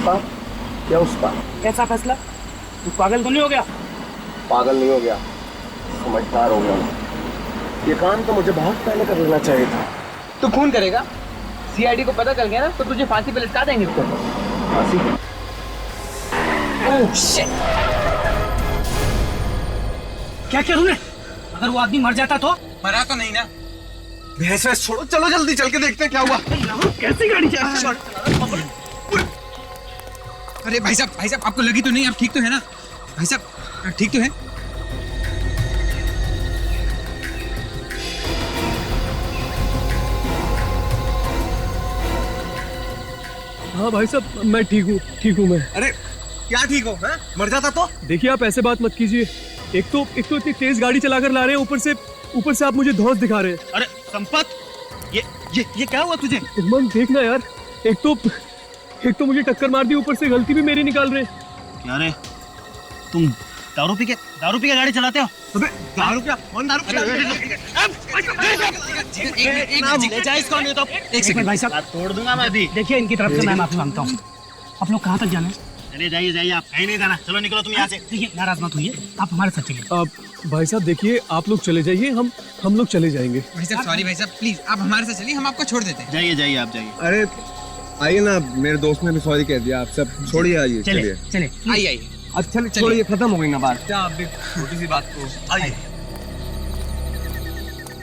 पार या उस पार। कैसा फैसला? तू पागल तो नहीं हो गया? पागल नहीं हो गया, समझदार हो गया। ये काम तो मुझे बहुत पहले कर लेना चाहिए था। तू खून करेगा? सीआईडी को पता चल गया ना तो तुझे फांसी पे लटका देंगे उसको। फांसी? Oh shit! क्या किया तूने? अगर वो आदमी मर जाता तो? मरा तो नहीं ना। भैंस वैस छोड़ो, चलो जल्दी चल के देखते हैं क्या हुआ। कैसी गाड़ी चला? अरे भाई साहब आपको लगी तो नहीं? आप ठीक तो है ना भाई साहब? ठीक तो है? हाँ भाई साहब मैं ठीक हूँ मैं। अरे क्या ठीक हो? है? मर जाता तो? देखिए आप ऐसे बात मत कीजिए। एक तो इतनी तेज गाड़ी चलाकर ला रहे हैं, ऊपर से आप मुझे धौंस दिखा रहे हैं। अरे संपत, ये क्या हुआ तुझे? उमंग देखना यार, एक तो मुझे टक्कर मार दी, ऊपर से गलती भी मेरी निकाल रहे हैं। क्या रे, तुम दारू पी के गाड़ी चलाते हो? अबे दारू क्या? कौन दारू? ले जाए इसको, नहीं तो एक सेकंड भाई साहब तोड़ दूंगा मैं अभी। देखिए इनकी तरफ से मैं माफी मांगता हूँ। आप लोग कहाँ तक जाना है? चले जाइए, आप कहीं नहीं जाना। चलो निकलो तुम यहाँ से। देखिए नाराज मत होइए, आप हमारे साथ चलिए। भाई साहब देखिए, आप लोग चले जाइए, हम लोग चले जाएंगे। भाई साहब सॉरी भाई साहब, प्लीज आप हमारे साथ चलिए, हम आपको छोड़ देते हैं। जाइए आप जाइए। अरे आइए ना, मेरे दोस्त ने भी सॉरी कह दिया। आप सब छोड़िए, आइए चलिए आइए। अच्छा छोड़िए, खत्म हो गई ना बात। क्या आप भी छोटी सी बात को आइए।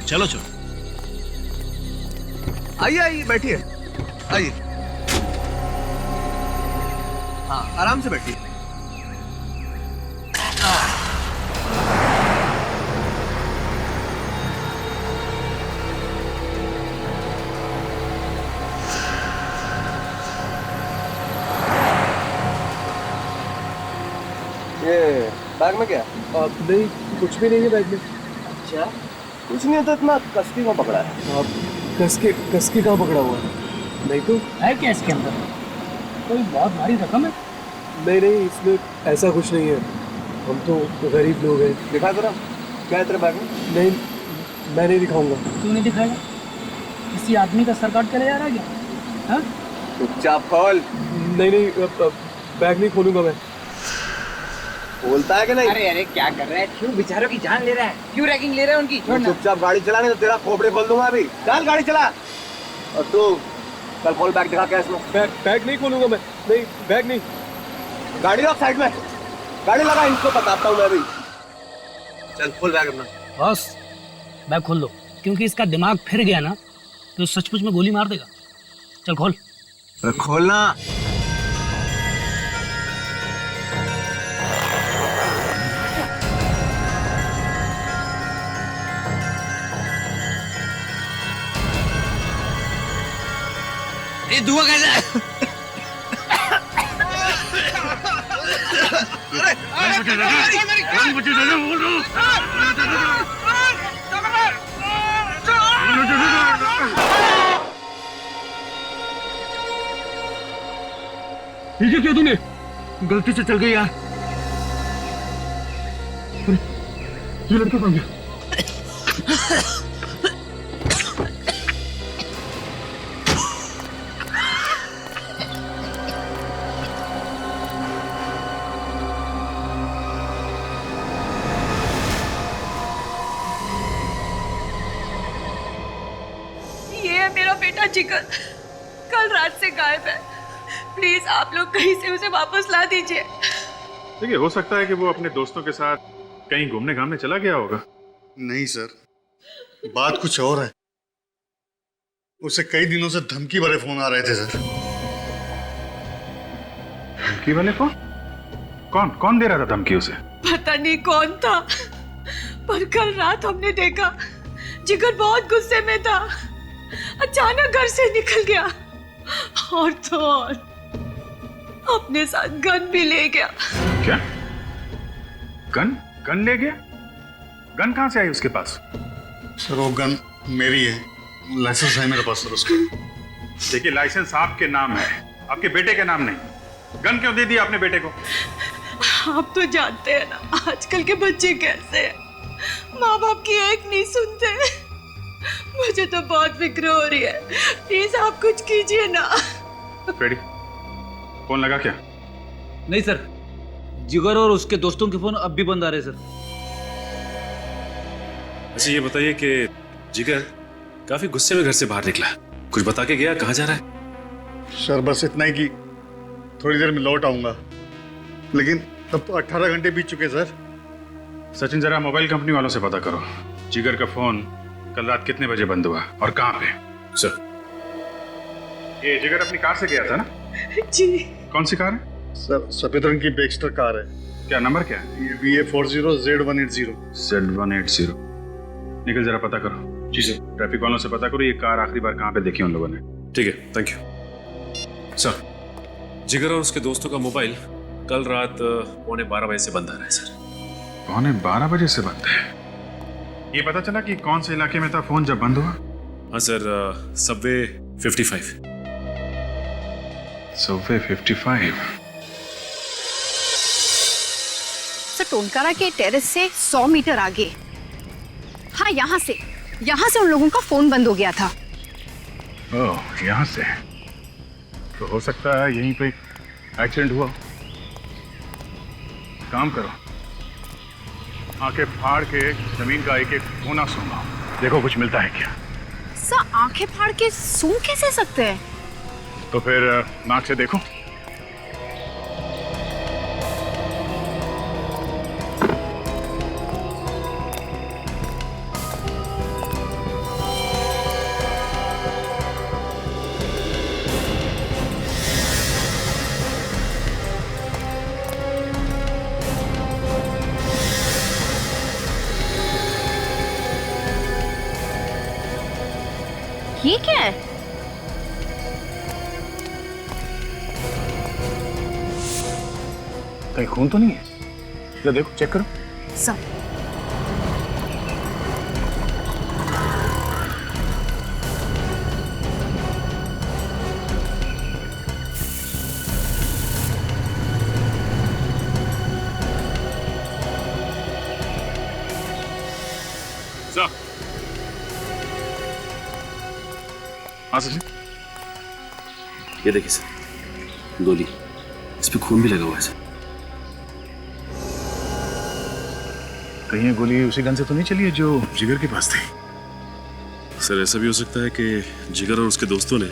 चलो आइए बैठिए, आइए। हाँ आराम से बैठिए। ये बैग में क्या? नहीं कुछ भी नहीं है बैग में। अच्छा कुछ नहीं है तो इतना कसके क्यों पकड़ा है? कसके कहाँ पकड़ा हुआ है? नहीं तो है क्या इसके अंदर? कोई बहुत भारी रकम है? नहीं इसमें ऐसा कुछ नहीं है, हम तो गरीब लोग हैं। दिखा जरा, क्या है तेरे बैग में? नहीं मैं नहीं दिखाऊंगा। क्यों नहीं दिखाएगा? किसी आदमी का सर काट के ले जा रहा है क्या? हाँ? चुपचाप खोल। नहीं बैग नहीं खोलूंगा मैं। बोलता है कि नहीं? अरे क्या कर रहा है? क्यों बेचारों की जान ले रहा है? क्यों रैगिंग ले रहा है उनकी? चुपचाप गाड़ी चला, नहीं तो तेरा खोपड़े खोल दूंगा अभी। चल गाड़ी चला। और तू कल खोल बैग, दिखा क्या है इसमें। बैग नहीं खोलूंगा मैं। नहीं बैग नहीं। गाड़ी रख साइड में, गाड़ी लगा, इनको बताता हूँ मैं अभी। चल खोल बैग अपना। बॉस बैग खोल लो, क्योंकि इसका दिमाग फिर गया ना तो सचमुच में गोली मार देगा। चल खोल। खोलना। ये धुआं कैसा है? ठीक है क्या तूने? गलती से चल गई यार। ये लड़का कहाँ गया? ये है मेरा बेटा जिगर, कल रात से गायब है। प्लीज आप लोग कहीं से उसे वापस ला दीजिए। देखिए हो सकता है कि वो अपने दोस्तों के साथ कहीं घूमने घामने चला गया होगा। नहीं सर, बात कुछ और है। उसे कई दिनों से धमकी वाले फोन आ रहे थे सर। धमकी वाले फोन? कौन दे रहा था धमकी उसे? पता नहीं कौन था, पर कल रात हमने देखा जिगर बहुत गुस्से में था। अचानक घर से निकल गया और तो और अपने साथ गन भी ले गया। क्या? गन ले गया? गन कहां से आई उसके पास? सर वो गन मेरी है, लाइसेंस है मेरे पास सर उसका। देखिए लाइसेंस आपके नाम है, आपके बेटे के नाम नहीं। गन क्यों दे दी आपने बेटे को? आप तो जानते हैं ना आजकल के बच्चे कैसे हैं, माँ बाप की एक नहीं सुनते। मुझे तो बहुत फिक्र हो रही है, प्लीज आप कुछ कीजिए ना। फ्रेडी, फोन लगा क्या? नहीं सर, जिगर और उसके दोस्तों के फोन अब भी बंद आ रहे सर। अच्छा ये बताइए कि जिगर काफी गुस्से में घर से बाहर निकला, कुछ बता के गया? कहाँ जा रहा है? सर बस इतना ही कि थोड़ी देर में लौट आऊंगा, लेकिन तब तो 18 घंटे बीत चुके सर। सचिन जरा मोबाइल कंपनी वालों से पता करो, जिगर का फोन कल रात कितने बजे बंद हुआ और कहाँ पे? सर ये जिगर अपनी कार से गया था ना? जी। कौन सी कार है? सर सफेद रंग की बेक्स्टर कार है। क्या नंबर क्या है? VA40Z180। Z180। निकल जरा पता करो। जी सर। ट्रैफिक वालों से पता करो ये कार आखिरी बार कहाँ पे देखी उन लोगों ने। ठीक है, थैंक यू। सर जिगर और उसके दोस्तों का मोबाइल कल रात 11:15 बजे से बंद आ रहा है सर। 11:15 बजे से बंद है? ये पता चला कि कौन से इलाके में था फोन जब बंद हुआ? हाँ सर, सबवे 55। सबवे 55। सर टोनकारा के टेरेस से 100 मीटर आगे, हाँ यहाँ से उन लोगों का फोन बंद हो गया था। ओह, यहाँ से तो हो सकता है यहीं पे एक्सीडेंट हुआ। काम करो, आंखें फाड़ के जमीन का एक एक कोना सूंघो, देखो कुछ मिलता है क्या। सर आंखें फाड़ के सूंघ कैसे सकते हैं? तो फिर नाक से देखो। ये क्या है? कहीं खून तो नहीं है? जरा देखो, चेक करो। सर हाँ सचिन, ये देखिए सर, गोली, इस पे खून भी लगा हुआ है सर। कहीं ये गोली उसी गन से तो नहीं चली है जो जिगर के पास थी? सर ऐसा भी हो सकता है कि जिगर और उसके दोस्तों ने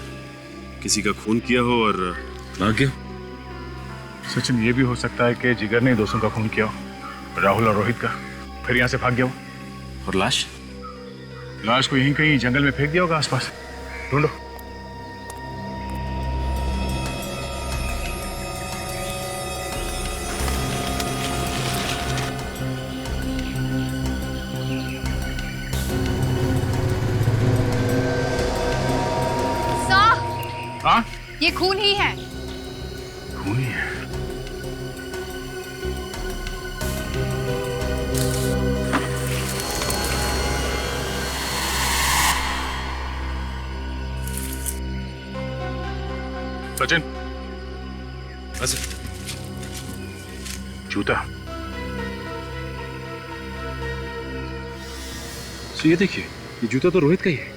किसी का खून किया हो और भाग गया। सचिन ये भी हो सकता है कि जिगर ने दोस्तों का खून किया हो, राहुल और रोहित का, फिर यहाँ से भाग गया हो। और लाश को यहीं कहीं जंगल में फेंक दिया होगा आसपास, ढूंढो। हाँ? ये खून ही है। खून ही है? सचिन, जूता। तो ये देखिए, ये जूता तो रोहित का ही है,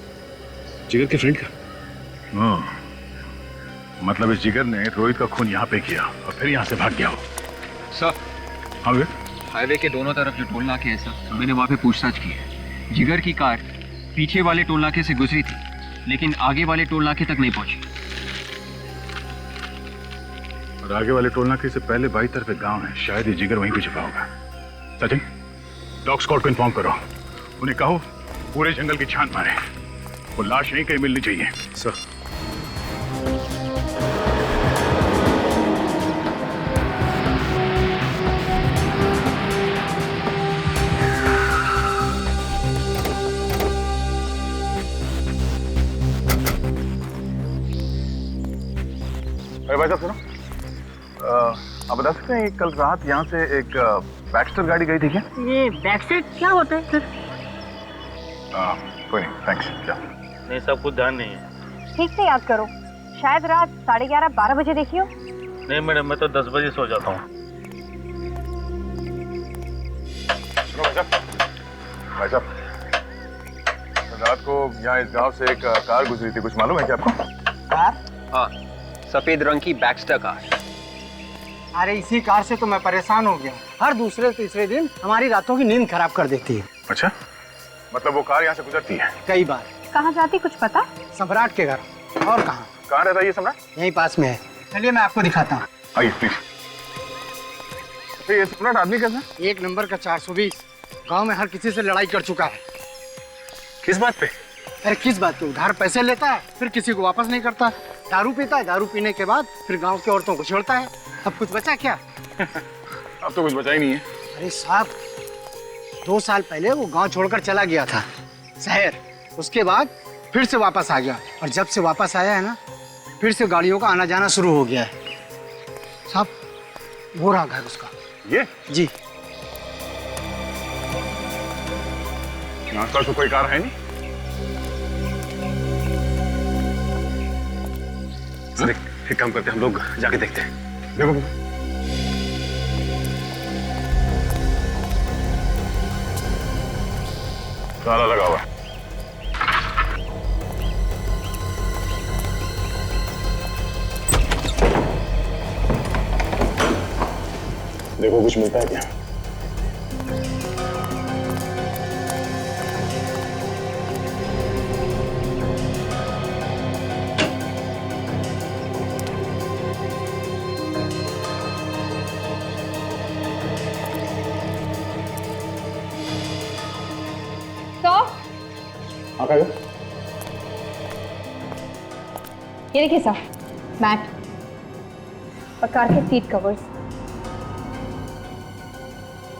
जिगर के फ्रेंड का। मतलब इस जिगर ने रोहित का खून यहाँ पे किया और फिर यहाँ से भाग गया हो। सर हाँ वे? हाईवे के दोनों तरफ जो टोल नाके हैं सर, मैंने वहाँ पे पूछताछ की है। जिगर की कार पीछे वाले टोल नाके से गुजरी थी, लेकिन आगे वाले टोल नाके तक नहीं पहुंची। और आगे वाले टोल नाके से पहले बाई तरफ एक गांव है, शायद ये जिगर वहीं पे छिपा होगा। सचिन, डॉग स्क्वाड को इन्फॉर्म करो, उन्हें कहो पूरे जंगल की छान मारे, वो लाश यहीं कहीं मिलनी चाहिए। सर अरे भाई साहब सुनो, आप बता सकते हैं कल रात यहाँ से एक बैक्स्टर गाड़ी गई थी क्या? ये बैक्स्टर क्या होता है सर? कोई नहीं, थैंक्स। क्या? नहीं, सब कुछ ध्यान नहीं है। ठीक से याद करो, शायद रात 11:30-12 बजे देखी हो। नहीं मैडम, मैं तो 10 बजे सो जाता हूँ। सुनो भाई साहब, रात को यहाँ इस गांव से एक कार गुजरी थी, कुछ मालूम है क्या आपको? हाँ, सफेद रंग की बैक्स्टर कार। अरे इसी कार से तो मैं परेशान हो गया। हर दूसरे तीसरे दिन हमारी रातों की नींद खराब कर देती है। अच्छा, मतलब वो कार यहाँ से गुजरती है? कई बार। कहाँ जाती कुछ पता? सम्राट के घर। और कहाँ? कहाँ रहता है ये सम्राट? यहीं पास में है। चलिए मैं आपको दिखाता हूँ। आइए प्लीज। ये सम्राट आदमी कैसा? एक नंबर का 420। गांव में हर किसी से लड़ाई कर चुका है। किस बात पे? अरे किस बात पे? उधार पैसे लेता है, फिर किसी को वापस नहीं करता। दारू पीता है, दारू पीने के बाद फिर गांव की औरतों को छेड़ता है। अब कुछ बचा क्या? अब तो कुछ बचा ही नहीं है। अरे साहब, 2 साल पहले वो गांव छोड़कर चला गया था शहर। उसके बाद फिर से वापस आ गया, और जब से वापस आया है ना, फिर से गाड़ियों का आना जाना शुरू हो गया है। साहब, वो रहा घर उसका। ये? जी। आसपास तो कोई कार है नहीं। सर एक काम करते हैं, हम लोग जाके देखते हैं। देखो, ताला लगा हुआ है। देखो कुछ मिलता है क्या? तो ये देखिए सर, मैट और कार के सीट कवर्स।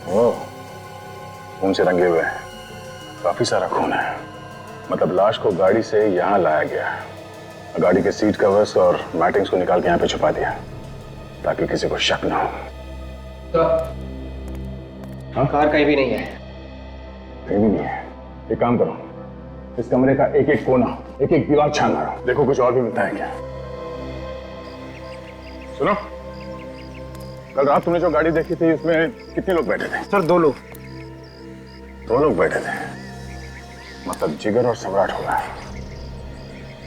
ओह, खून से रंगे हुए हैं। काफी सारा खून है। मतलब लाश को गाड़ी से यहाँ लाया गया, गाड़ी के सीट कवर्स और मैटिंग्स को निकाल के यहाँ पे छुपा दिया ताकि किसी को शक ना हो। तो हाँ, कार कहीं भी नहीं है। कहीं भी नहीं है। एक काम करो, इस कमरे का एक एक कोना, एक एक दीवार छान मारो, देखो कुछ और भी मिलता है क्या। सुनो, कल रात तुमने जो गाड़ी देखी थी उसमें कितने लोग बैठे थे? सर 2 लोग। 2 लोग बैठे थे, मतलब जिगर और सम्राट होगा।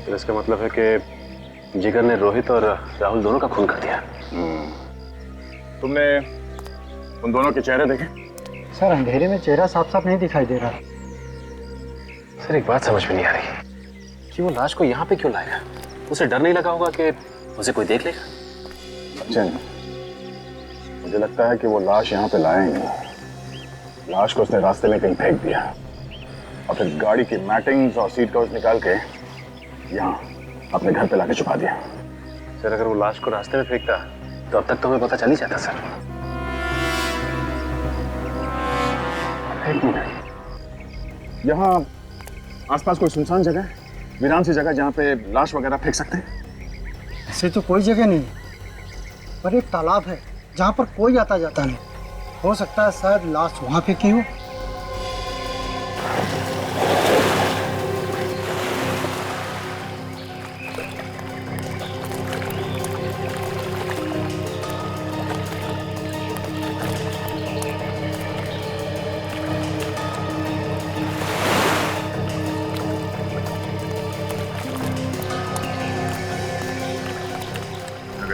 फिर इसका मतलब है कि जिगर ने रोहित और राहुल दोनों का खून कर दिया। तुमने उन दोनों के चेहरे देखे? सर अंधेरे में चेहरा साफ साफ नहीं दिखाई दे रहा। सर एक बात समझ में नहीं आ रही कि वो लाश को यहाँ पे क्यों लाया। उसे डर नहीं लगा होगा कि उसे कोई देख लेगा? सचिन, मुझे लगता है कि वो लाश यहाँ पे लाया ही नहीं। लाश को उसने रास्ते में कहीं फेंक दिया और फिर गाड़ी की मैटिंग्स और सीट कवर्स निकाल के यहाँ अपने घर पे लाके छुपा दिया। सर अगर वो लाश को रास्ते में फेंकता तो अब तक तो हमें पता चल ही जाता। सर एक मिनट, यहाँ आसपास कोई सुनसान जगह है, वीरान सी जगह जहाँ पे लाश वगैरह फेंक सकते हैं? ऐसे तो कोई जगह नहीं, पर एक तालाब है जहाँ पर कोई आता जाता नहीं। हो सकता है शायद लाश वहाँ फेंकी हो।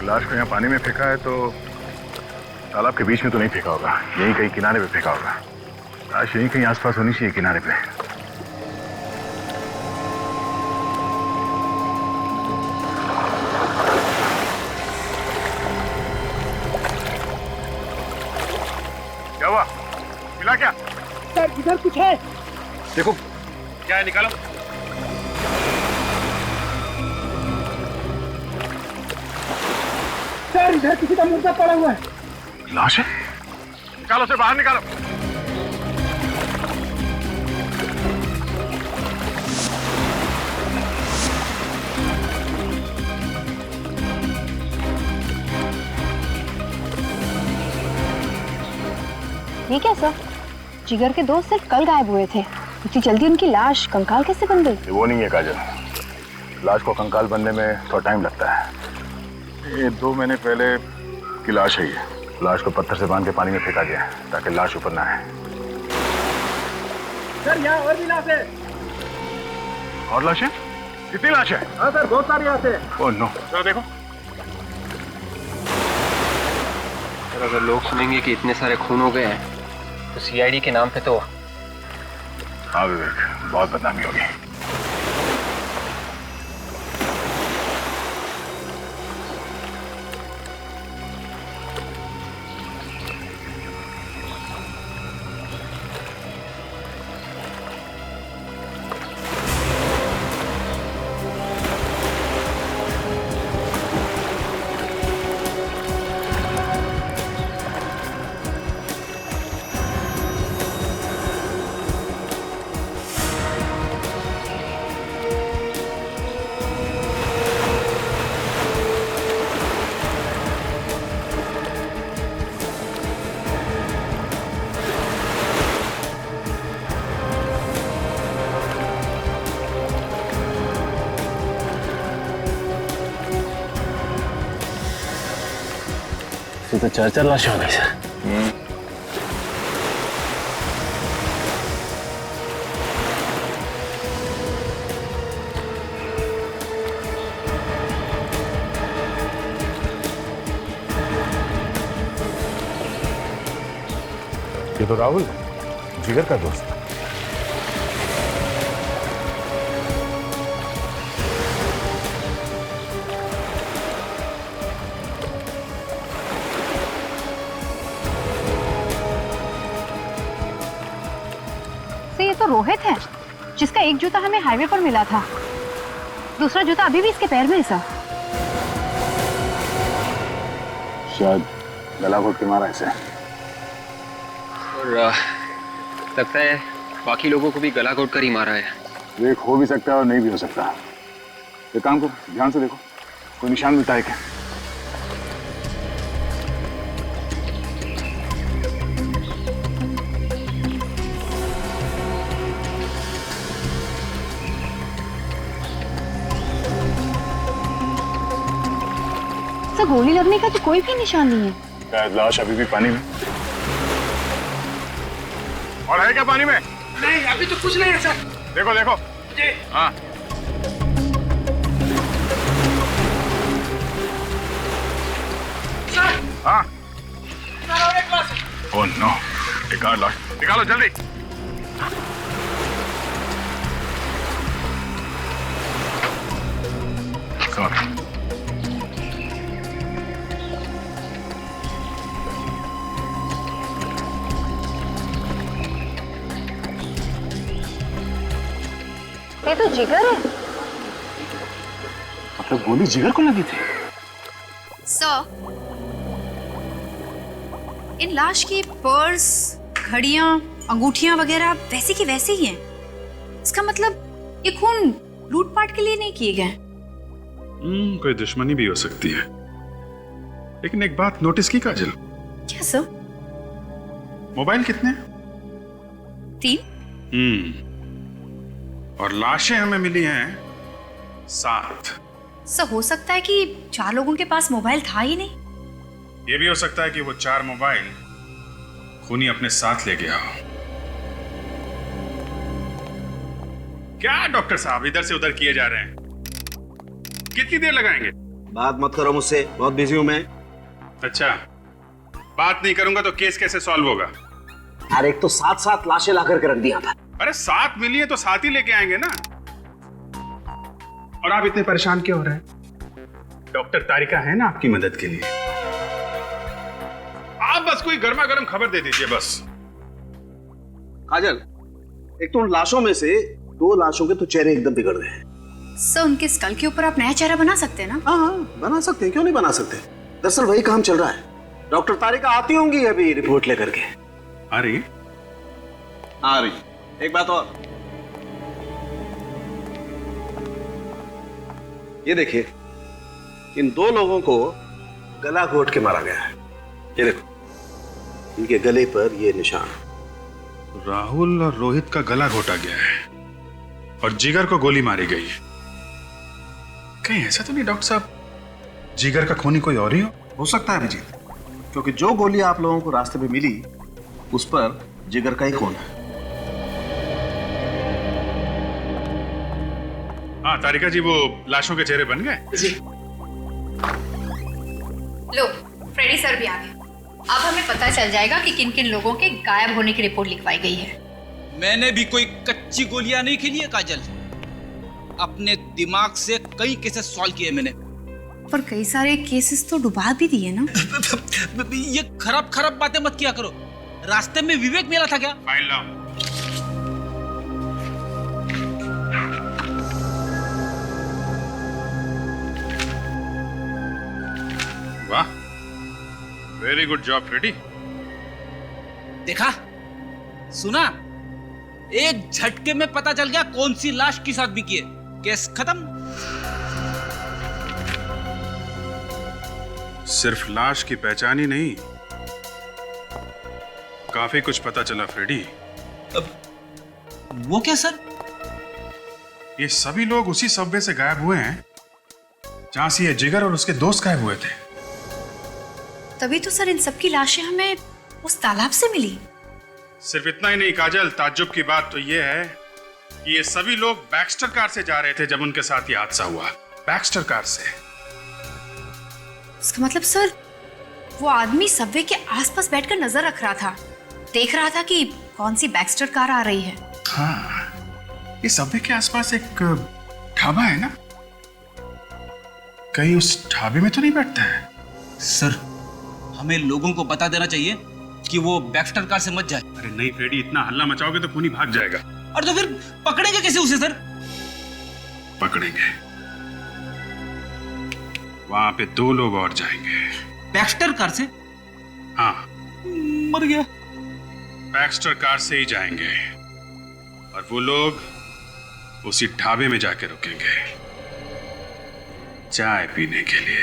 लाश को यहाँ पानी में फेंका है तो तालाब के बीच में तो नहीं फेंका होगा, यहीं कहीं किनारे पे फेंका होगा। लाश यहीं कहीं आसपास होनी चाहिए किनारे पे। क्या हुआ? मिला क्या? सर इधर कुछ है। देखो क्या है, निकालो। सर इधर किसी का मुर्दा पड़ा हुआ है। लाश है? निकालो, उसे बाहर निकालो। ये क्या सर? जिगर के दोस्त सिर्फ कल गायब हुए थे, इतनी जल्दी उनकी लाश कंकाल कैसे बन गई? वो नहीं है काजल, लाश को कंकाल बनने में थोड़ा टाइम लगता है। ये 2 महीने पहले की लाश है। ये लाश को पत्थर से बांध के पानी में फेंका गया है ताकि लाश ऊपर ना आए। सर यहाँ और भी लाश है। और लाशें? कितनी लाश है? हाँ सर बहुत सारी लाश है। ओह नो, जरा देखो। और अगर लोग सुनेंगे कि इतने सारे खून हो गए हैं तो सीआईडी के नाम पे तो हाँ विवेक, बहुत बदनामी होगी। तो 4 लाशें हो गई सर। ये तो राहुल जिगर का दोस्त है। से ये तो रोहित है, जिसका एक जूता हमें हाईवे पर मिला था, दूसरा जूता अभी भी इसके पैर में है सर। शायद गला घोट के मारा इसे। और लगता है बाकी लोगों को भी गला घोट कर ही मारा है। एक हो भी सकता है और नहीं भी हो सकता। एक काम को ध्यान से देखो, कोई निशान मिलता है क्या? सर गोली लगने का तो कोई भी निशान नहीं है। शायद लाश अभी भी पानी में। और है क्या पानी में? नहीं, अभी तो कुछ नहीं है सर। देखो देखो जी। हाँ सर। हाँ सर और एक ग्लास। ओह नो, निकाल लाश, निकालो जल्दी। सॉरी। ये तो जिगर है। मतलब गोली जिगर को लगी थी? सर, इन लाश की पर्स, घड़ियां, अंगूठियां वगैरह वैसे की वैसे ही हैं। इसका मतलब ये खून लूटपाट के लिए नहीं किए गए। कोई दुश्मनी भी हो सकती है, लेकिन एक बात नोटिस की काजल? क्या सर? मोबाइल कितने? 3। और लाशें हमें मिली हैं 7। सर हो सकता है कि 4 लोगों के पास मोबाइल था ही नहीं। ये भी हो सकता है कि वो 4 मोबाइल खूनी अपने साथ ले गया हो। क्या डॉक्टर साहब इधर से उधर किए जा रहे हैं? कितनी देर लगाएंगे? बात मत करो मुझसे, बहुत बिजी हूं मैं। अच्छा, बात नहीं करूंगा तो केस कैसे सॉल्व होगा? अरे एक तो 7 लाशें ला करके रख दिया था। अरे 7 मिली है तो 7 ही लेके आएंगे ना। और आप इतने परेशान क्यों हो रहे हैं? डॉक्टर तारिका है ना आपकी मदद के लिए। आप बस कोई गर्मा गर्म खबर दे दीजिए बस। काजल, एक तो उन लाशों में से 2 लाशों के तो चेहरे एकदम बिगड़ गए हैं। सर उनके स्कल के ऊपर आप नया चेहरा बना सकते हैं ना? हाँ, बना सकते हैं, क्यों नहीं बना सकते। दरअसल वही काम चल रहा है। डॉक्टर तारिका आती होंगी अभी रिपोर्ट लेकर के। आ रही? आ रही। एक बात और, ये देखिए, इन 2 लोगों को गला घोट के मारा गया है। ये देखो, इनके गले पर ये निशान। राहुल और रोहित का गला घोटा गया है और जिगर को गोली मारी गई है। कहीं ऐसा तो नहीं डॉक्टर साहब, जिगर का खूनी कोई और ही हो सकता है अभिजीत, क्योंकि जो गोली आप लोगों को रास्ते पे मिली उस पर जिगर का ही खून है। हाँ तारिका जी, वो लाशों के चेहरे बन गए? लो, फ्रेडी सर भी आ गए। अब हमें पता चल जाएगा कि किन किन लोगों के गायब होने की रिपोर्ट लिखवाई गई है। मैंने भी कोई कच्ची गोलियां नहीं खेली है काजल। अपने दिमाग से कई केसेस सॉल्व किए मैंने। पर कई सारे केसेस तो डुबा भी दिए ना। ये खराब खराब बातें मत किया करो। रास्ते में विवेक मिला था क्या? फाइल लाओ। वाह, वेरी गुड जॉब फ्रेडी। देखा, सुना, एक झटके में पता चल गया कौन सी लाश किस आदमी की है। केस खत्म। सिर्फ लाश की पहचान ही नहीं, काफी कुछ पता चला फ्रेडी। वो क्या सर? ये सभी लोग उसी सबवे से गायब हुए हैं जहां से ये जिगर और उसके दोस्त गायब हुए थे। तभी तो सर इन सबकी लाशें हमें उस तालाब से मिली। सिर्फ इतना ही नहीं काजल, ताज्जुब की बात तो ये है कि ये सभी लोग बैक्स्टर कार से जा रहे थे जब उनके साथ ये हादसा हुआ। बैक्स्टर कार से। इसका मतलब सर वो आदमी सबवे के आसपास बैठकर नजर रख रहा था, देख रहा था कि कौन सी बैक्स्टर कार आ रही है। हाँ, ये सबवे के आसपास एक ढाबा है ना, कहीं उस ढाबे में तो नहीं बैठता है? सर, हमें लोगों को बता देना चाहिए कि वो बैक्स्टर कार से मत जाए। अरे नहीं फ्रेडी, इतना हल्ला मचाओगे तो खूनी भाग जाएगा। और तो फिर पकड़ेंगे कैसे उसे सर? पकड़ेंगे, वहां पे 2 लोग और जाएंगे। बैक्स्टर कार से? हाँ, मर गया। बैक्स्टर कार से ही जाएंगे और वो लोग उसी ढाबे में जाके रुकेंगे चाय पीने के लिए।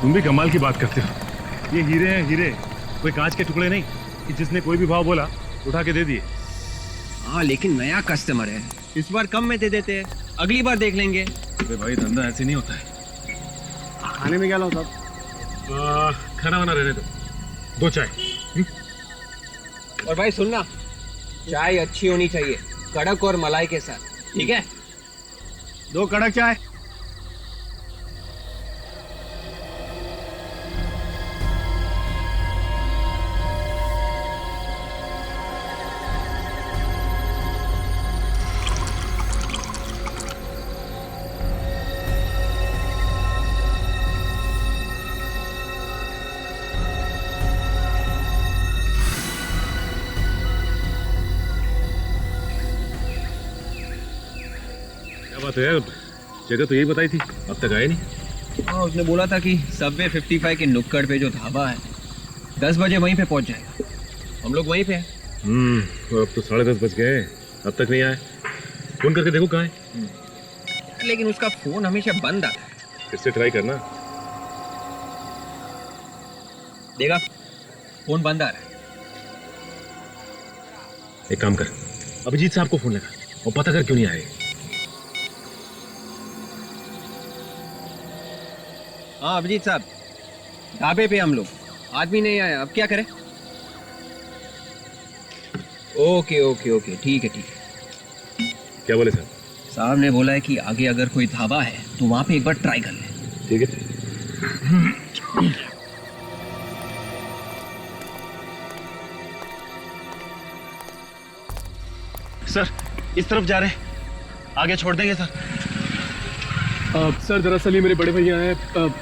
तुम भी कमाल की बात करते हो। ये हीरे हैं हीरे, कोई कांच के टुकड़े नहीं कि जिसने कोई भी भाव बोला उठा के दे दिए। हाँ, लेकिन नया कस्टमर है, इस बार कम में दे देते हैं, अगली बार देख लेंगे। अरे भाई, धंधा ऐसे नहीं होता है। खाने में क्या लाऊं साहब? खाना वाना रहने दो, 2 चाय। और भाई सुनना, चाय अच्छी होनी चाहिए, कड़क और मलाई के साथ, ठीक है? 2 कड़क चाय। बात है यार, जगह तो यही बताई थी, अब तक आए नहीं। हाँ, उसने बोला था कि सबवे 55 के नुक्कड़ पे जो ढाबा है 10 बजे वहीं पे पहुंच जाएगा। हम लोग वहीं पे हैं। और अब तो 10:30 बज गए, अब तक नहीं आए। फोन करके देखो कहाँ है। लेकिन उसका फोन हमेशा बंद आता है। फिर से ट्राई करना। देखा, फोन बंद आ रहा है। एक काम कर, अभिजीत साहब को फोन लगा और पता कर क्यों नहीं आए। हाँ अभिजीत साहब, ढाबे पे हम लोग, आदमी नहीं आया, अब क्या करें? ओके ओके ओके, ठीक है ठीक है। क्या बोले साहब? साहब ने बोला है कि आगे अगर कोई ढाबा है तो वहां पे एक बार ट्राई कर ले। ठीक है। सर, इस तरफ जा रहे हैं, आगे छोड़ देंगे सर। सर दरअसल ये मेरे बड़े भैया हैं,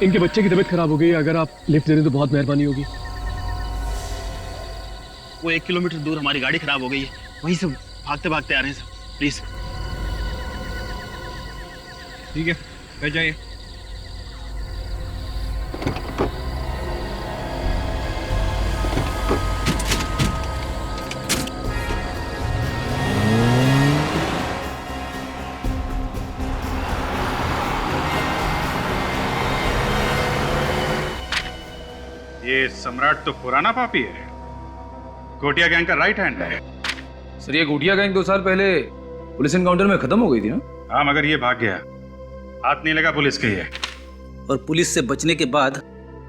इनके बच्चे की तबीयत खराब हो गई है, अगर आप लिफ्ट दे दें तो बहुत मेहरबानी होगी। वो 1 किलोमीटर दूर हमारी गाड़ी खराब हो गई है, वहीं से भागते भागते आ रहे हैं सर, प्लीज। ठीक है, बैठ जाइए। ये सम्राट तो पुराना पापी है, गोटिया गैंग का राइट हैंड है। सर ये गोटिया गैंग 2 साल पहले पुलिस एनकाउंटर में खत्म हो गई थी ना? हाँ, मगर ये भाग गया, हाथ नहीं लगा पुलिस के। ये और पुलिस से बचने के बाद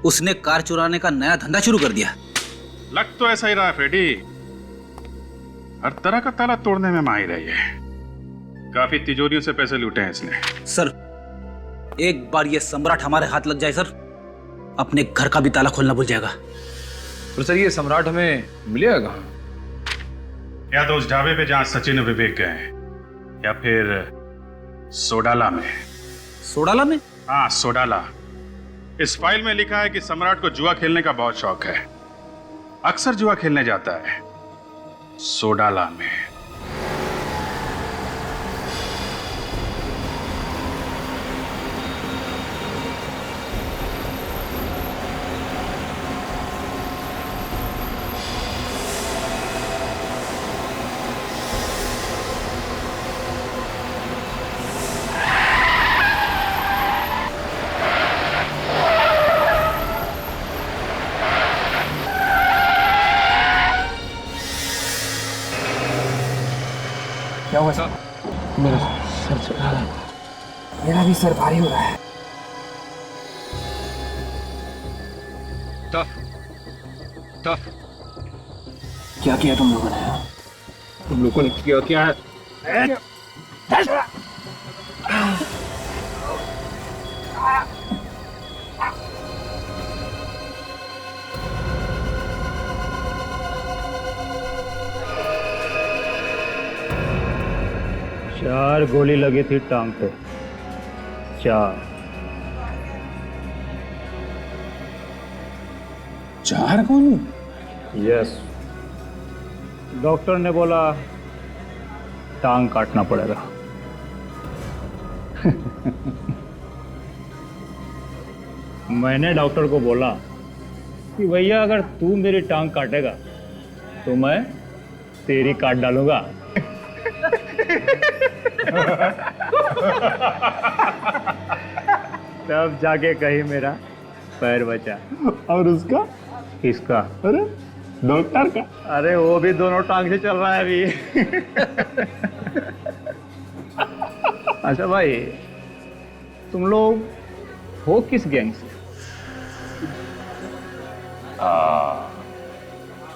उसने कार चुराने का नया धंधा शुरू कर दिया। लग तो ऐसा ही रहा फ्रेडी। हर तरह का ताला तोड़ने में माहिर है ये। काफी तिजोरियों से पैसे लूटे हैं इसने। सर, एक बार ये सम्राट हमारे हाथ लग जाए सर, अपने घर का भी ताला खोलना भूल जाएगा। तो सर ये सम्राट हमें मिलेगा कहाँ? या तो उस ढाबे पे जहां सचिन और विवेक गए, या फिर सोडाला में। सोडाला में? हाँ, सोडाला। इस फाइल में लिखा है कि सम्राट को जुआ खेलने का बहुत शौक है। अक्सर जुआ खेलने जाता है सोडाला में। क्या हुआ सर? मेरा सर चढ़ा रहा है। मेरा भी सर भारी हो रहा है। क्या किया तुम लोगों ने? तुम लोगों ने क्या है? 4 गोली लगी थी टांग पे। 4 गोली? यस। डॉक्टर ने बोला टांग काटना पड़ेगा। मैंने डॉक्टर को बोला कि भैया अगर तू मेरी टांग काटेगा तो मैं तेरी काट डालूंगा। तब जाके कहीं मेरा पैर बचा। और उसका? किसका? अरे डॉक्टर का। अरे वो भी दोनों टांग से चल रहा है अभी। अच्छा भाई, तुम लोग हो किस गैंग से?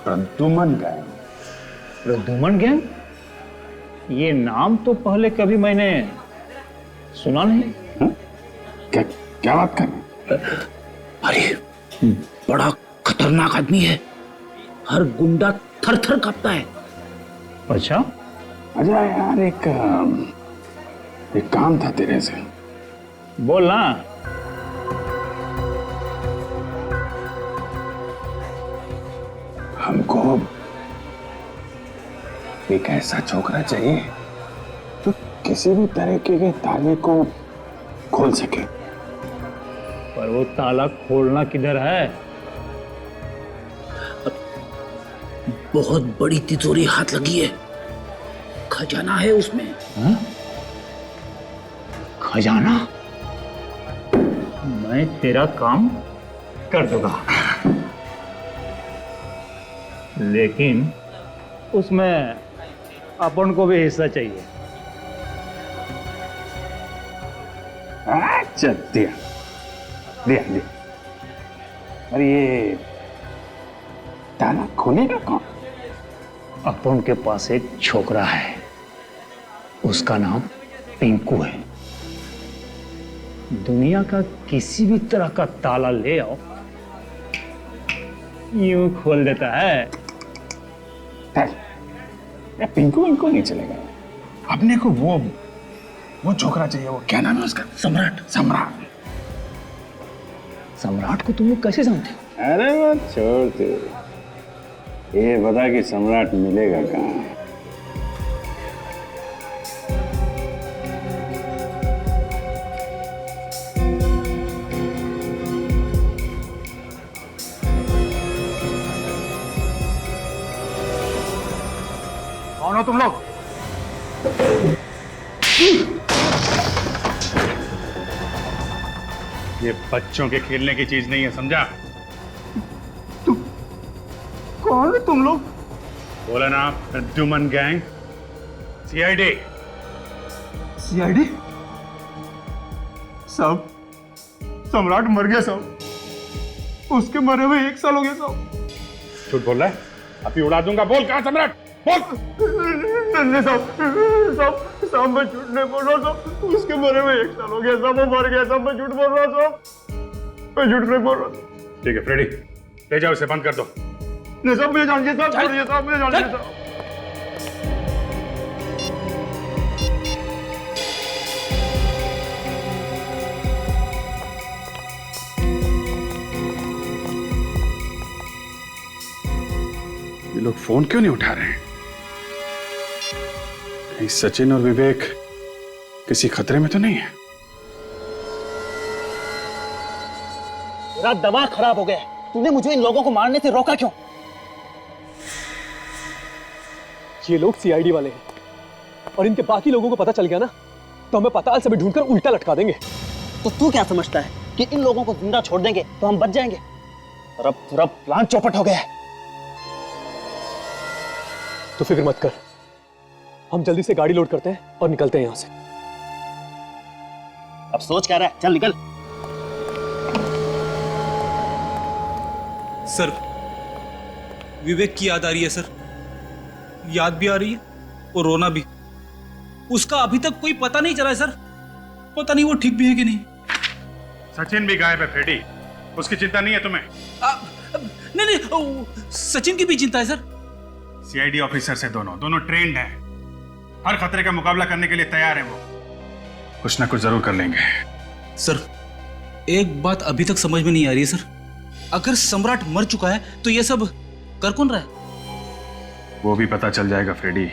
प्रद्युमन गैंग। प्रद्युमन गैंग? ये नाम तो पहले कभी मैंने सुना नहीं। क्या बात कर रहे? अरे बड़ा खतरनाक आदमी है, हर गुंडा थर थर कांपता है। अच्छा? अच्छा यार, एक काम था तेरे से। बोल ना। हमको एक ऐसा छोकरा चाहिए जो किसी भी तरीके के ताले को खोल सके। पर वो ताला खोलना किधर है? बहुत बड़ी तिजोरी हाथ लगी है, खजाना है उसमें। हा? खजाना? मैं तेरा काम कर दूंगा, लेकिन उसमें अपन को भी हिस्सा चाहिए। अच्छा, दिया दिया दिया। अरे ये ताला खोलेगा कौन? अपन के पास एक छोकरा है, उसका नाम पिंकू है। दुनिया का किसी भी तरह का ताला ले आओ, यूं खोल देता है। पिंकू इनको नहीं चलेगा। अपने को वो छोकरा चाहिए। वो क्या नाम है उसका? सम्राट। सम्राट। सम्राट को तुम लोग कैसे जानते हो? अरे वो छोड़ दे, ये बता कि सम्राट मिलेगा कहाँ? कौन हो तुम लोग? ये बच्चों के खेलने की चीज नहीं है, समझा? कौन है तुम लोग? बोला ना, प्रद्युमन गैंग, सीआईडी। सीआईडी? साहब, सम्राट मर गया साहब। उसके मरे हुए 1 साल हो गया साहब। झूठ बोल रहा है? अभी उड़ा दूंगा। बोल, कहां सम्राट? साहब मैं झूठ नहीं बोल रहा साहब, उसके मरे में 1 साल हो गया साहब, वो मर गया साहब, मैं झूठ बोल रहा साहब, मैं झूठ नहीं बोल रहा। ठीक है फ्रेडी, ले जाओ इसे, बंद कर दो। नहीं साहब मुझे जानिए साहब, छोड़िए साहब, मुझे जानिए साहब। ये लोग फोन क्यों नहीं उठा रहे हैं? कहीं सचिन और विवेक किसी खतरे में तो नहीं है? मेरा दिमाग खराब हो गया है। तूने मुझे इन लोगों को मारने से रोका क्यों? ये लोग सीआईडी वाले हैं और इनके बाकी लोगों को पता चल गया ना तो हमें पाताल से भी ढूंढकर उल्टा लटका देंगे। तो तू क्या समझता है कि इन लोगों को जिंदा छोड़ देंगे तो हम बच जाएंगे? और अब पूरा प्लान चौपट हो गया है। तो फिक्र मत कर, हम जल्दी से गाड़ी लोड करते हैं और निकलते हैं यहां से। अब सोच क्या रहा है? चल निकल। सर, विवेक की याद आ रही है सर, याद भी आ रही है और रोना भी। उसका अभी तक कोई पता नहीं चला है सर, पता नहीं वो ठीक भी है कि नहीं। सचिन भी गायब है फ्रेडी, उसकी चिंता नहीं है तुम्हें? नहीं नहीं, सचिन की भी चिंता है सर। सीआईडी ऑफिसर से दोनों ट्रेंड हैं, हर खतरे का मुकाबला करने के लिए तैयार है। वो कुछ ना कुछ जरूर कर लेंगे। सर, एक बात अभी तक समझ में नहीं आ रही है सर, अगर सम्राट मर चुका है तो ये सब कर कौन रहा है? वो भी पता चल जाएगा फ्रेडी।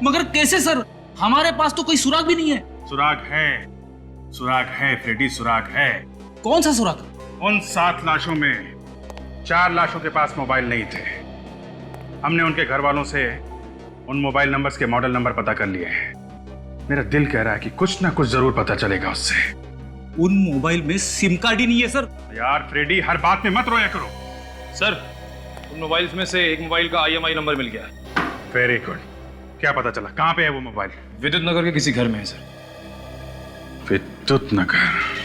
मगर कैसे सर? हमारे पास तो कोई सुराग भी नहीं है। सुराग है फ्रेडी, सुराग है। कौन सा सुराग? उन 7 लाशों में 4 लाशों के पास मोबाइल नहीं थे। हमने उनके घर वालों से उन मोबाइल नंबर्स के मॉडल नंबर पता कर लिए हैं। मेरा दिल कह रहा है कि कुछ ना कुछ जरूर पता चलेगा उससे। उन मोबाइल में सिम कार्ड ही नहीं है सर। यार फ्रेडी, हर बात में मत रोया करो। सर, उन मोबाइल्स में से एक मोबाइल का IMI नंबर मिल गया। Very good. क्या पता चला? कहाँ पे है वो मोबाइल? विद्युत नगर के किसी घर में है सर। विद्युत नगर।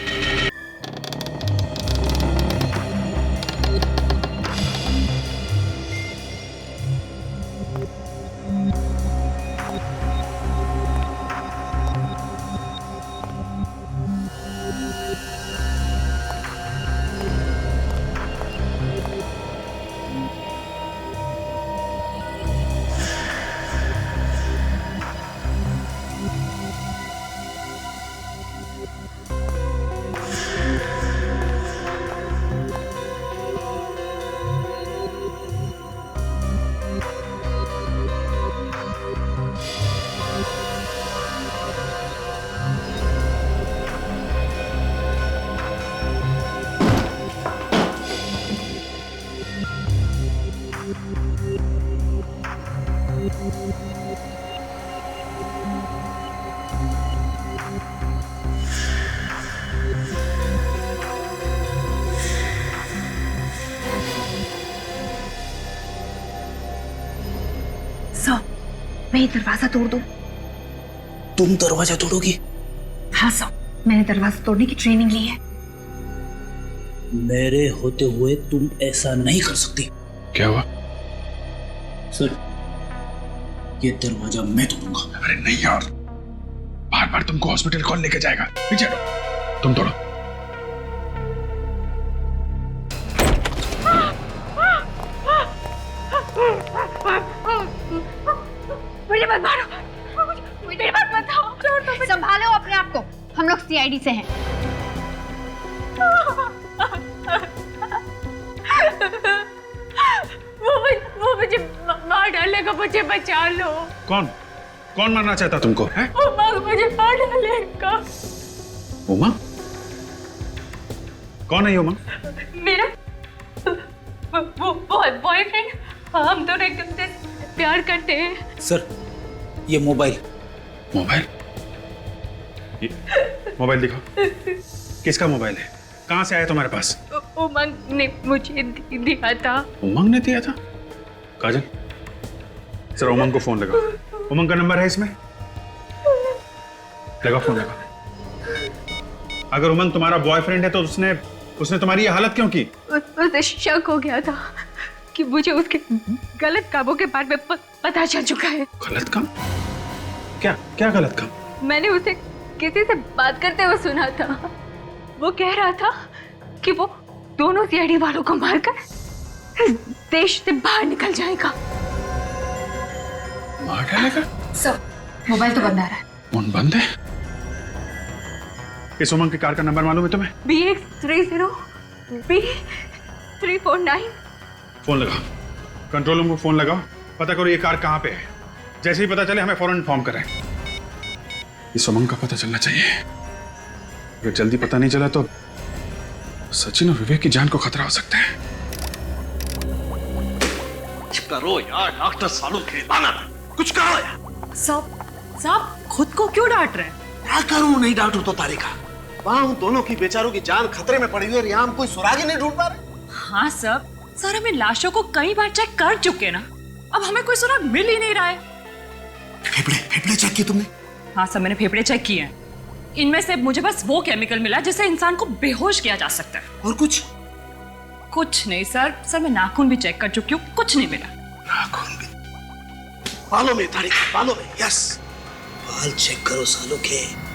मैं ये दरवाजा तोड़ दूं? तुम दरवाजा तोड़ोगी? हाँ सर, मैंने दरवाजा तोड़ने की ट्रेनिंग ली है। मेरे होते हुए तुम ऐसा नहीं कर सकती। क्या हुआ? सर, ये दरवाजा मैं तोड़ूंगा। अरे नहीं यार, बार बार तुमको हॉस्पिटल कौन लेके जाएगा? पीछे हटो, तुम तोड़ो। मुझे मत मारो, मुझे मत बताओ। संभालो अपने आप को, हम लोग सीआईडी से हैं। वो मुझे मार डालेगा, मुझे बचा लो। कौन मारना चाहता तुमको? है? उमंग मुझे मार डालेगा। उमंग? कौन है ये उमंग? मेरा वो बॉयफ्रेंड। हम दोनों एकदम से प्यार करते हैं। सर, ये मोबाइल मोबाइल दिखाओ। किसका मोबाइल है? कहाँ से आया तुम्हारे पास? उमंग ने मुझे दिया था। उमंग ने दिया था? काजल, सर उमंग को फोन लगाओ। उमंग का नंबर है इसमें? लगाओ फोन, लगाओ। अगर उमंग तुम्हारा बॉयफ्रेंड है तो उसने तुम्हारी ये हालत क्यों की? उसे शक हो गया था कि मुझे उसके गलत कामों के बारे में पता चल चुका है। गलत काम? क्या क्या गलत काम? मैंने उसे किसी से बात करते हुए सुना था। वो कह रहा था कि वो दोनों सीआईडी वालों को मारकर देश से बाहर निकल जाएगा। मार डालेगा? सर, मोबाइल तो बंद आ रहा है। फोन बंद है? इस उमंग की कार का नंबर मालूम है तुम्हें? BX30 B349। फोन लगाओ, कंट्रोल रूम को फोन लगाओ, पता करो ये कार कहाँ पे है। जैसे ही पता चले हमें फौरन इन्फॉर्म करें। इस उमंग का पता चलना चाहिए। अगर जल्दी पता नहीं चला तो सचिन और विवेक की जान को खतरा हो सकता है। कुछ करो यार डॉक्टर सालों खेलाना, कुछ करो यार। साहब खुद को क्यों डांट रहे हैं? क्या करूं, नहीं डांटू तो तारिका। वहां उन दोनों की बेचारों की जान खतरे में पड़ी हुई है और यहाँ हम कोई सुराग ही नहीं ढूंढ पा रहे। हाँ सर हमें लाशों को कई बार चेक कर चुके ना, अब हमें कोई सुराग मिल ही नहीं रहा है। फेफड़े चेक किए तुमने? हाँ सर, मैंने फेफड़े चेक किए हैं। इनमें से मुझे बस वो केमिकल मिला जिससे इंसान को बेहोश किया जा सकता है। और कुछ नहीं सर मैं नाखून भी चेक कर चुकी हूँ, कुछ नहीं मिला। नाखून भी? बालों में तारिका, बालों में। यस, बाल चेक करो सालों के।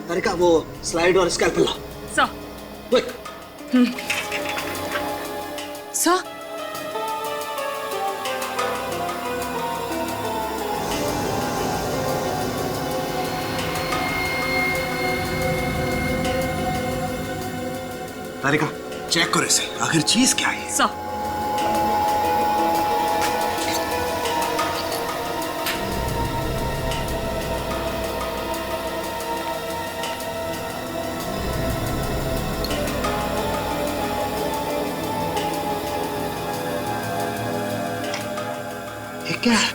तारिका वो स्लाइड और स्कैल्पेल ला। सर। सर तारिका चेक करो इसे, आखिर चीज क्या है? सर क्या है?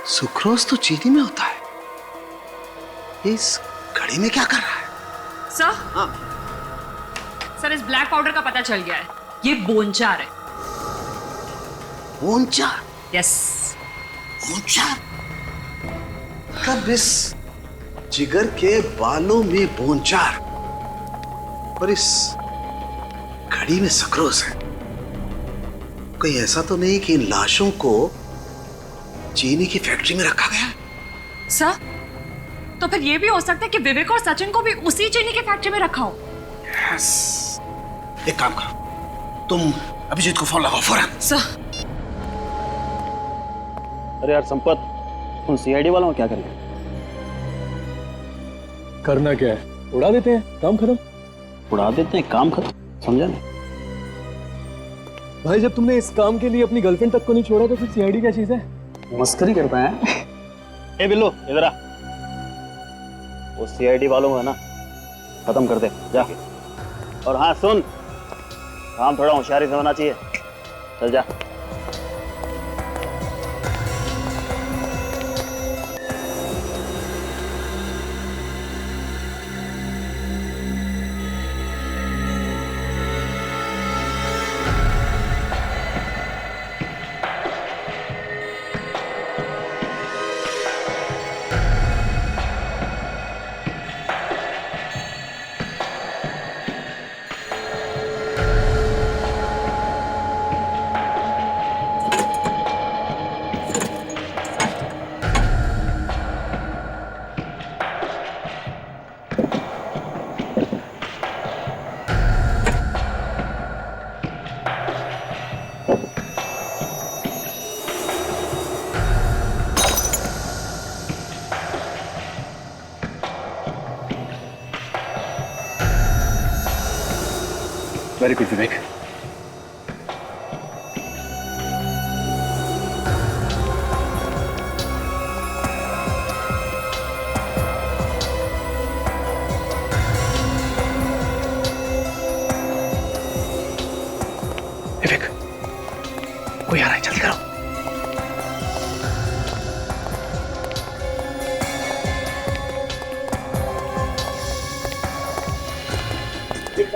सुक्रोज तो चीनी में होता है। इस घड़ी में क्या कर रहा है? सर हाँ। सर इस ब्लैक पाउडर का पता चल गया है, ये बोनचार है। बोनचार? यस। बोनचार? कब इस जिगर के बालों में बोनचार और इस घड़ी में सुक्रोज है? कोई ऐसा तो नहीं कि इन लाशों को चीनी की फैक्ट्री में रखा गया? सर तो फिर ये भी हो सकता है कि विवेक और सचिन को भी उसी चीनी की फैक्ट्री में रखा हो। यस। एक काम करो, तुम अभिजीत को फोन लगाओ फौरन। सर। अरे यार संपत, उन सीआईडी वालों को क्या करेंगे? करना क्या है, उड़ा देते हैं, काम खत्म। उड़ा देते हैं, काम खत्म? समझा नहीं भाई। जब तुमने इस काम के लिए अपनी गर्लफ्रेंड तक को नहीं छोड़ा तो फिर सीआईडी क्या चीज है? मस्करी करता है। ए बिल्लू इधर आ, वो सीआईडी वालों को है ना खत्म कर दे जा। और हाँ सुन, काम थोड़ा होशियारी से होना चाहिए, चल जा। वेरी गुड विवेक।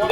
तुम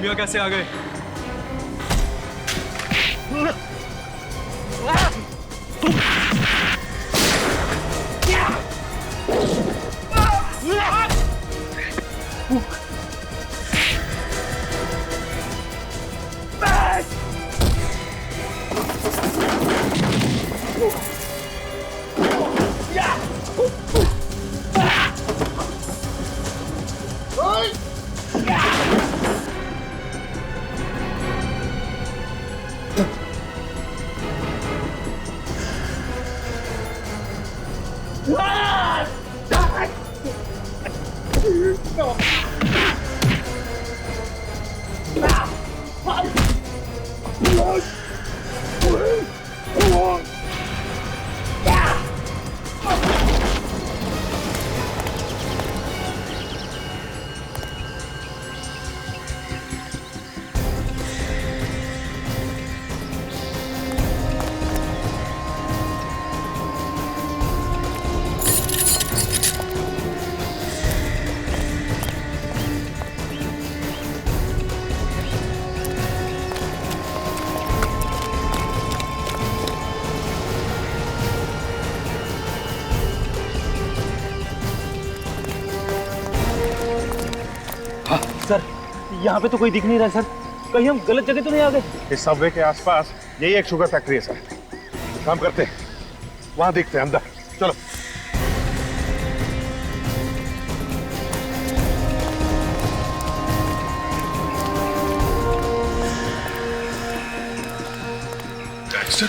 यहाँ कैसे आ गए? सर यहाँ पे तो कोई दिख नहीं रहा सर, कहीं हम गलत जगह तो नहीं आ गए? इस सबवे के आसपास यही एक शुगर फैक्ट्री है सर। काम करते हैं, वहां देखते हैं अंदर। चलो।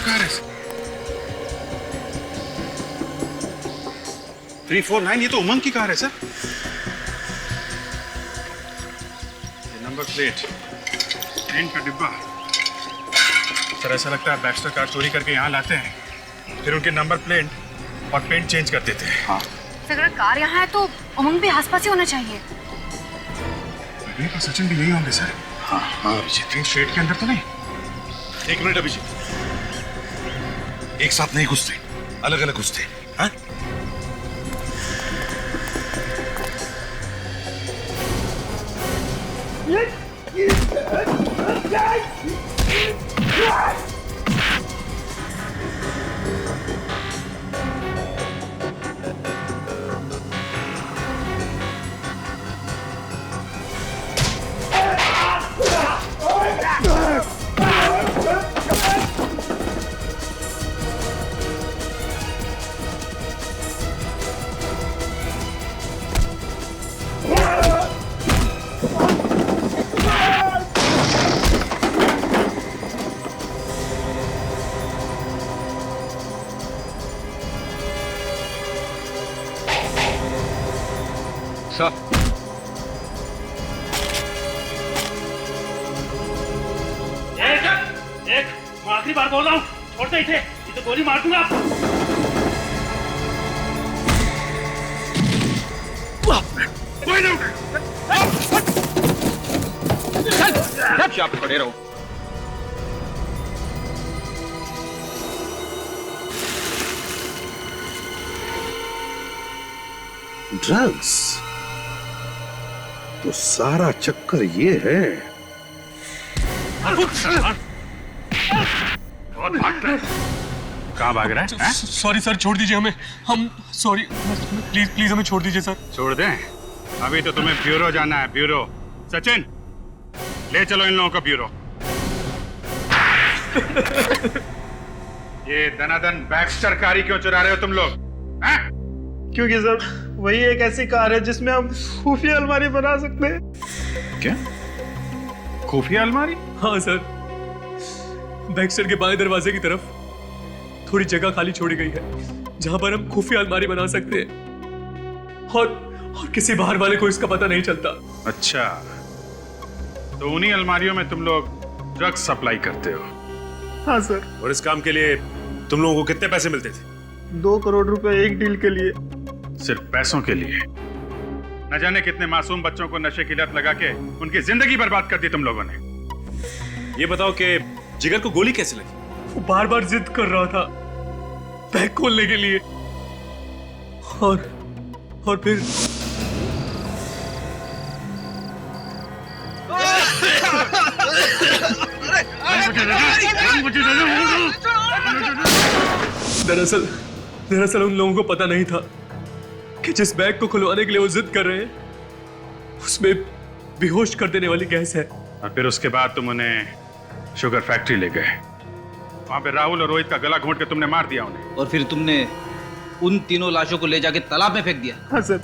कार है 349, ये तो उमंग की कार है सर। नंबर प्लेट, पेंट का डिब्बा। सर ऐसा लगता है बैक्स्टर कार चोरी करके यहाँ लाते हैं, फिर उनके नंबर प्लेट और पेंट चेंज कर देते हैं। हाँ। अगर कार यहाँ है तो उमंग भी आसपास ही होना चाहिए। सचिन भी यही होंगे सर। हाँ हाँ अभिजीत, शेड के अंदर तो नहीं। एक मिनट अभिजीत, एक साथ नहीं घुसते, अलग अलग घुसते। हाँ? आखिरी बार बोल रहा हूँ, छोड़ दे इसे, ये तो गोली मार दूंगा। आप खड़े रहो। ड्रग्स तो सारा चक्कर ये है। बहुत भागता है। कहाँ भाग रहा है? सॉरी सर, छोड़ दीजिए हमें। हम सॉरी, प्लीज प्लीज हमें छोड़ दीजिए सर। छोड़ दें? अभी तो तुम्हें ब्यूरो जाना है, ब्यूरो। सचिन, ले चलो इन लोगों को ब्यूरो। ये दनादन बैक्स्टर कारी क्यों चुरा रहे हो तुम लोग? क्योंकि सर वही एक ऐसी कार है जिसमें हम खुफिया अलमारी बना सकते हैं। क्या? खुफिया अलमारी? हाँ सर, बैक्सटर के बाएं दरवाजे की तरफ थोड़ी जगह खाली छोड़ी गई है जहां पर हम खुफिया अलमारी बना सकते हैं और किसी बाहर वाले को इसका पता नहीं चलता। अच्छा, तो उन्हीं अलमारियों में तुम लोग ड्रग्स सप्लाई करते हो? हाँ सर। और इस काम के लिए तुम लोगों को कितने पैसे मिलते थे? 2 करोड़ रुपए एक डील के लिए। सिर्फ पैसों के लिए? न जाने कितने मासूम बच्चों को नशे की लत लगा के उनकी जिंदगी बर्बाद कर दी तुम लोगों ने। ये बताओ कि जिगर को गोली कैसे लगी? वो बार बार जिद कर रहा था बैग खोलने के लिए और फिर दरअसल उन लोगों को पता नहीं था कि जिस बैग को खुलवाने के लिए वो जिद कर रहे हैं उसमें बेहोश कर देने वाली गैस है। और फिर उसके बाद तुम उन्हें शुगर फैक्ट्री ले गए। वहां पे राहुल और रोहित का गला घोंट के तुमने मार दिया उन्हें। और फिर तुमने उन तीनों लाशों को ले जाके तालाब में फेंक दिया। हाँ सर,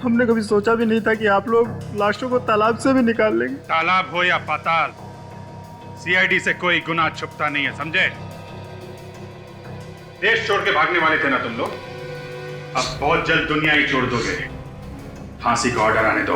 हमने कभी सोचा भी नहीं था कि आप लोग लाशों को तालाब से भी निकाल लेंगे। तालाब हो या पाताल, सीआईडी से कोई गुनाह छुपता नहीं है, समझे? देश छोड़ के भागने वाले थे ना तुम लोग, अब बहुत जल्द दुनिया ही छोड़ दोगे। फांसी का ऑर्डर आने दो।